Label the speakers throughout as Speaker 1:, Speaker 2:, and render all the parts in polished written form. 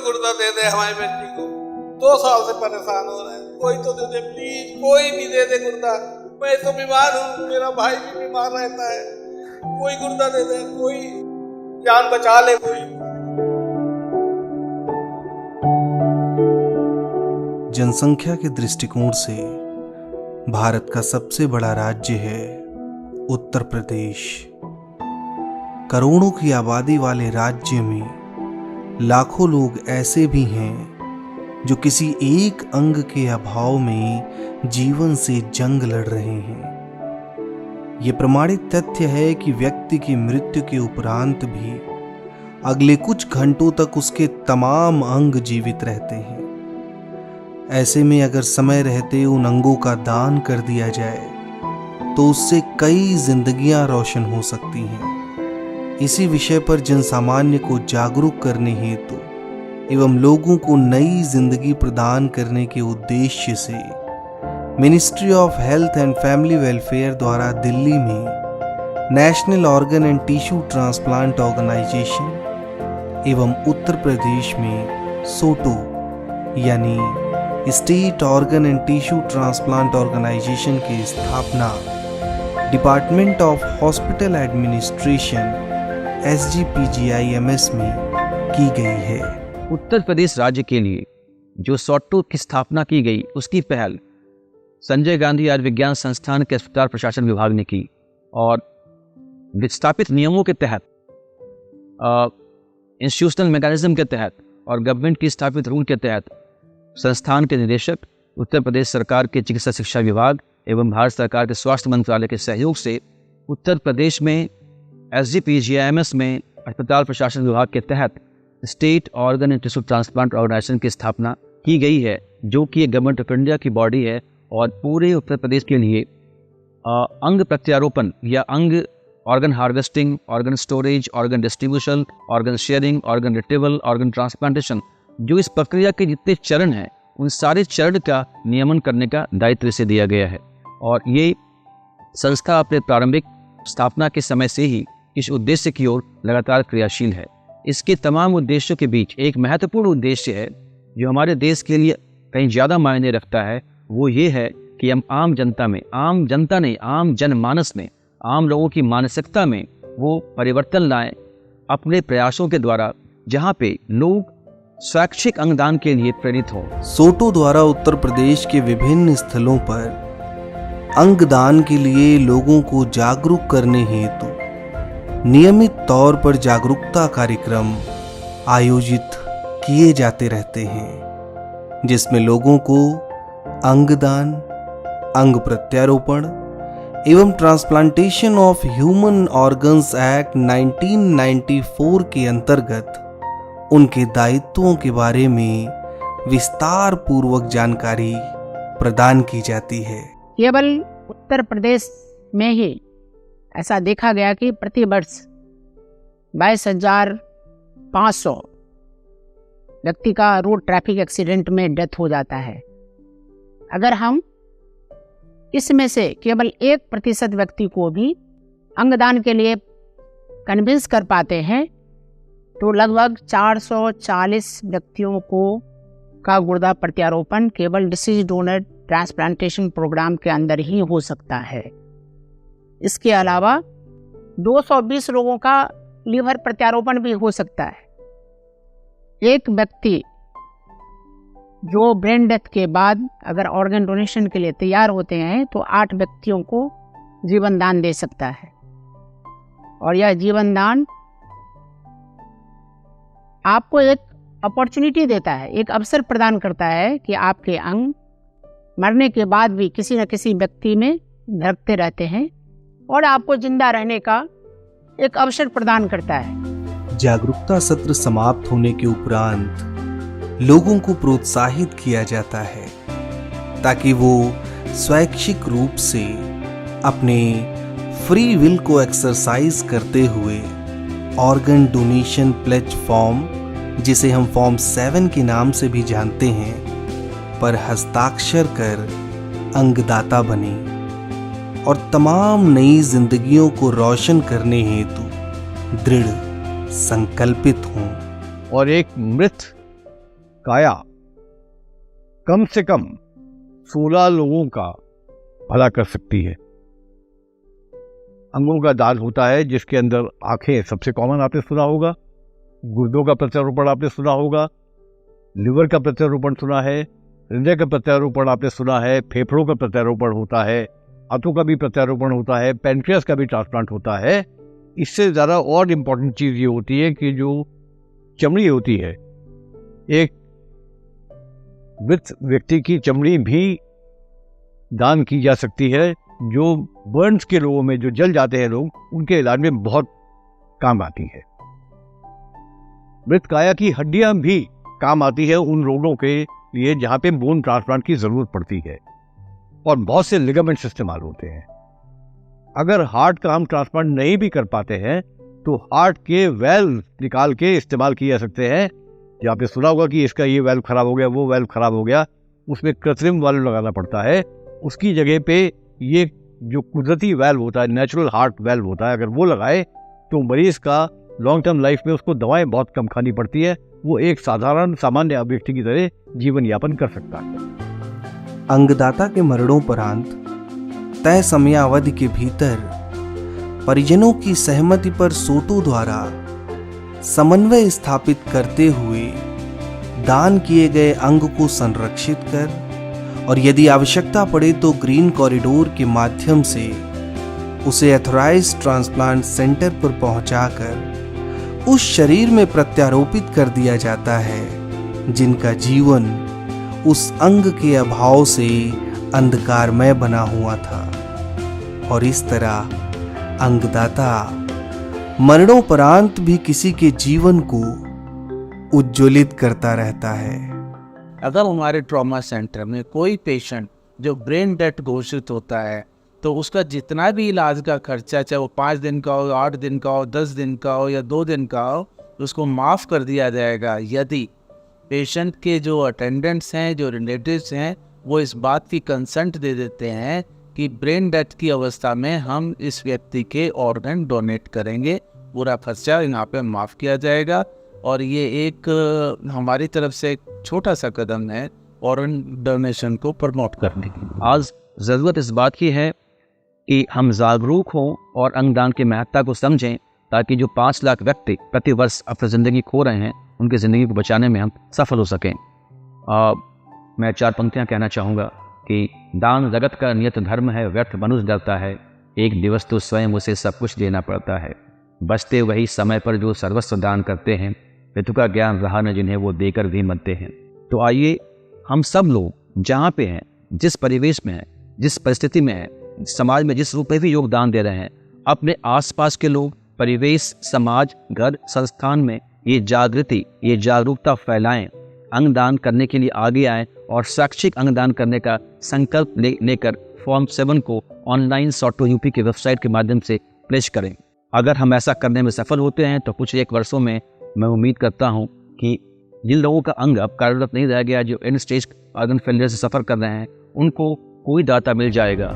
Speaker 1: गुर्दा दे दे हमारी बेटी को, 2 साल से परेशान हो रहे हैं, कोई तो दे दे प्लीज, कोई भी दे दे गुर्दा। मैं तो बीमार हूँ, मेरा भाई भी बीमार रहता है, कोई गुर्दा दे दे, कोई जान बचा ले कोई।
Speaker 2: जनसंख्या के दृष्टिकोण से भारत का सबसे बड़ा राज्य है उत्तर प्रदेश। करोड़ों की आबादी वाले राज्य में लाखों लोग ऐसे भी हैं जो किसी एक अंग के अभाव में जीवन से जंग लड़ रहे हैं। ये प्रमाणित तथ्य है कि व्यक्ति की मृत्यु के उपरांत भी अगले कुछ घंटों तक उसके तमाम अंग जीवित रहते हैं। ऐसे में अगर समय रहते उन अंगों का दान कर दिया जाए तो उससे कई जिंदगियां रोशन हो सकती हैं। इसी विषय पर जनसामान्य को जागरूक करने हेतु एवं लोगों को नई जिंदगी प्रदान करने के उद्देश्य से ministry of health and family welfare द्वारा दिल्ली में national organ and tissue transplant organisation एवं उत्तर प्रदेश में सोटो यानी state organ and tissue transplant organisation की स्थापना department of hospital administration SGPGIMS में की गई है।
Speaker 3: उत्तर प्रदेश राज्य के लिए जो सोटो की स्थापना की गई, उसकी पहल संजय गांधी आयुर्विज्ञान संस्थान के अस्पताल प्रशासन विभाग ने की और विस्थापित नियमों के तहत, इंस्टीट्यूशनल मैकेनिज्म के तहत और गवर्नमेंट की स्थापित रूल के तहत संस्थान के निदेशक, उत्तर प्रदेश सरकार के चिकित्सा शिक्षा विभाग एवं भारत सरकार के स्वास्थ्य मंत्रालय के सहयोग से उत्तर प्रदेश में SGPGIMS में अस्पताल प्रशासन विभाग के तहत state organ and tissue transplant organisation की स्थापना की गई है, जो कि एक गवर्नमेंट ऑफ इंडिया की बॉडी है और पूरे उत्तर प्रदेश के लिए अंग प्रत्यारोपण या अंग organ harvesting, organ storage, organ distribution, organ sharing, organ retrieval, organ transplantation, जो इस प्रक्रिया के जितने चरण हैं उन सारे चरण का नियमन करने का दायित्व इसे दिया गया है। और ये संस्था अपने प्रारंभिक स्थापना के समय से ही इस उद्देश्य की ओर लगातार क्रियाशील है। इसके तमाम उद्देश्यों के बीच एक महत्वपूर्ण उद्देश्य है जो हमारे देश के लिए कहीं ज़्यादा मायने रखता है, वो ये है कि हम आम जनमानस में, आम लोगों की मानसिकता में वो परिवर्तन लाएं अपने प्रयासों के द्वारा, जहाँ पे लोग स्वैच्छिक अंगदान के लिए प्रेरित हों।
Speaker 2: सोटो द्वारा उत्तर प्रदेश के विभिन्न स्थलों पर अंगदान के लिए लोगों को जागरूक करने हेतु नियमित तौर पर जागरूकता कार्यक्रम आयोजित किए जाते रहते हैं, जिसमें लोगों को अंगदान, अंग प्रत्यारोपण एवं transplantation of human organs act 1994 के अंतर्गत उनके दायित्वों के बारे में विस्तार पूर्वक जानकारी प्रदान की जाती है।
Speaker 4: केवल उत्तर प्रदेश में ही ऐसा देखा गया कि प्रति वर्ष 22,500 व्यक्ति का रोड ट्रैफिक एक्सीडेंट में डेथ हो जाता है। अगर हम इसमें से केवल 1% व्यक्ति को भी अंगदान के लिए कन्विंस कर पाते हैं तो लगभग 440 व्यक्तियों को का गुर्दा प्रत्यारोपण केवल डिसीज डोनर ट्रांसप्लांटेशन प्रोग्राम के अंदर ही हो सकता है। इसके अलावा 220 लोगों का लीवर प्रत्यारोपण भी हो सकता है। एक व्यक्ति जो ब्रेन डेथ के बाद अगर ऑर्गन डोनेशन के लिए तैयार होते हैं तो 8 व्यक्तियों को जीवन दान दे सकता है। और यह जीवन दान आपको एक अपॉर्चुनिटी देता है, एक अवसर प्रदान करता है कि आपके अंग मरने के बाद भी किसी न किसी व्यक्ति में धड़कते रहते हैं और आपको जिंदा रहने का एक अवसर प्रदान करता है।
Speaker 2: जागरूकता सत्र समाप्त होने के उपरांत लोगों को प्रोत्साहित किया जाता है ताकि वो स्वैच्छिक रूप से अपने फ्री विल को एक्सरसाइज करते हुए ऑर्गन डोनेशन प्लेज फॉर्म, जिसे हम फॉर्म 7 के नाम से भी जानते हैं, पर हस्ताक्षर कर अंगदाता बने और तमाम नई जिंदगियों को रोशन करने हेतु दृढ़ संकल्पित हों।
Speaker 3: और एक मृत
Speaker 5: काया कम से कम 16 लोगों का भला कर सकती है। अंगों का दान होता है जिसके अंदर आंखें सबसे कॉमन आपने सुना होगा, गुर्दों का प्रत्यारोपण आपने सुना होगा, लिवर का प्रत्यारोपण सुना है, हृदय का प्रत्यारोपण आपने सुना है, फेफड़ों का प्रत्यारोपण होता है, हाथों का भी प्रत्यारोपण होता है, पैनक्रियास का भी ट्रांसप्लांट होता है। इससे ज़्यादा और इम्पॉर्टेंट चीज़ ये होती है कि जो चमड़ी होती है, एक मृत व्यक्ति की चमड़ी भी दान की जा सकती है, जो बर्न्स के लोगों में जो जल जाते हैं लोग, उनके इलाज में बहुत काम आती है। मृत काया की हड्डियां भी काम आती है उन रोगों के लिए जहां पे बोन ट्रांसप्लांट की जरूरत पड़ती है, और बहुत से लिगामेंट्स इस्तेमाल होते हैं। अगर हार्ट का हम ट्रांसप्लांट नहीं भी कर पाते हैं तो हार्ट के वेल्व निकाल के इस्तेमाल किए जा सकते हैं। जो आपने सुना होगा कि इसका ये वेल्व खराब हो गया, वो वेल्व खराब हो गया, उसमें कृत्रिम वाल्व लगाना पड़ता है। उसकी जगह पे ये जो कुदरती वेल्व होता है, नेचुरल हार्ट वेल्व होता है, अगर वो लगाए तो मरीज का लॉन्ग टर्म लाइफ में उसको दवाएं बहुत कम खानी पड़ती है, वो एक साधारण सामान्य व्यक्ति की तरह जीवन यापन कर सकता है।
Speaker 2: अंगदाता के मरणोपरांत तय समयावधि के भीतर परिजनों की सहमति पर सोटो द्वारा समन्वय स्थापित करते हुए दान किए गए अंग को संरक्षित कर और यदि आवश्यकता पड़े तो ग्रीन कॉरिडोर के माध्यम से उसे एथोराइज्ड ट्रांसप्लांट सेंटर पर पहुंचाकर उस शरीर में प्रत्यारोपित कर दिया जाता है जिनका जीवन उस अंग के अभाव से अंधकारमय बना हुआ था। और इस तरह अंगदाता मरणोपरांत भी किसी के जीवन को उज्ज्वलित करता रहता है।
Speaker 6: अगर हमारे ट्रॉमा सेंटर में कोई पेशेंट जो ब्रेन डेथ घोषित होता है तो उसका जितना भी इलाज का खर्चा, चाहे वो 5 दिन का हो, 8 दिन का हो, 10 दिन का हो या 2 दिन का हो, उसको माफ़ कर दिया जाएगा यदि पेशेंट के जो अटेंडेंट्स हैं, जो रिलेटिव्स हैं, वो इस बात की कंसेंट दे देते हैं कि ब्रेन डेथ की अवस्था में हम इस व्यक्ति के ऑर्गन डोनेट करेंगे, पूरा खर्चा यहाँ पे माफ़ किया जाएगा। और ये एक हमारी तरफ से एक छोटा सा कदम है ऑर्गन डोनेशन को प्रमोट करने की।
Speaker 3: आज ज़रूरत इस बात की है कि हम जागरूक हों और अंगदान की महत्ता को समझें, ताकि जो 5 लाख व्यक्ति प्रति वर्ष अपनी ज़िंदगी खो रहे हैं, उनकी ज़िंदगी को बचाने में हम सफल हो सकें। मैं 4 पंक्तियाँ कहना चाहूँगा कि दान जगत का नियत धर्म है, व्यर्थ मनुष्य डरता है, एक दिवस तो स्वयं उसे सब कुछ देना पड़ता है, बचते वही समय पर जो सर्वस्व दान करते हैं, पितु का ज्ञान रहा न जिन्हें वो देकर भी मरते हैं। तो आइए हम सब लोग जहाँ पे हैं, जिस परिवेश में हैं, जिस परिस्थिति में हैं, समाज में जिस रूप में भी योगदान दे रहे हैं, अपने आसपास के लोग, परिवेश, समाज, घर, संस्थान में ये जागृति, ये जागरूकता फैलाएं, अंगदान करने के लिए आगे आएं और शैक्षिक अंगदान करने का संकल्प लेकर फॉर्म 7 को ऑनलाइन सॉटो यूपी की वेबसाइट के माध्यम से प्लेस करें। अगर हम ऐसा करने में सफल होते हैं तो कुछ 1 वर्षों में मैं उम्मीद करता हूं कि जिन लोगों का अंग अब कार्यरत नहीं रह गया, जो एंड स्टेज ऑर्गन फेलियर से सफ़र कर रहे हैं, उनको कोई दाता मिल जाएगा।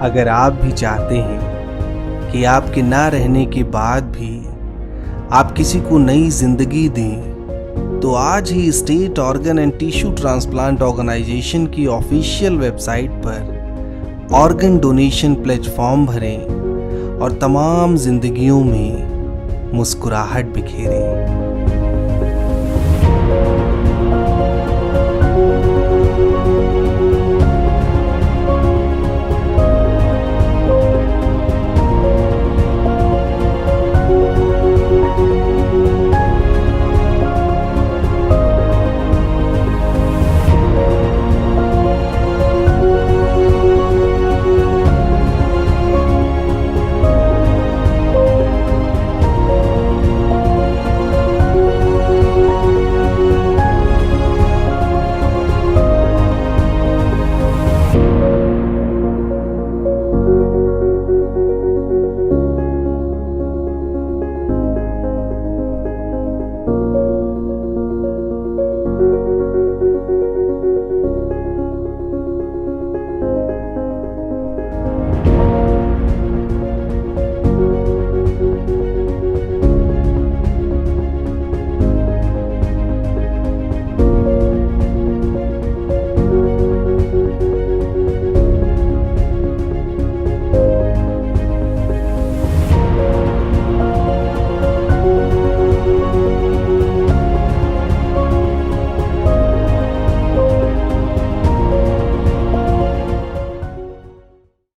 Speaker 2: अगर आप भी चाहते हैं कि आपके ना रहने के बाद भी आप किसी को नई जिंदगी दें, तो आज ही state organ and tissue transplant organisation की ऑफिशियल वेबसाइट पर ऑर्गन डोनेशन प्लेटफॉर्म भरें और तमाम जिंदगियों में मुस्कुराहट बिखेरें।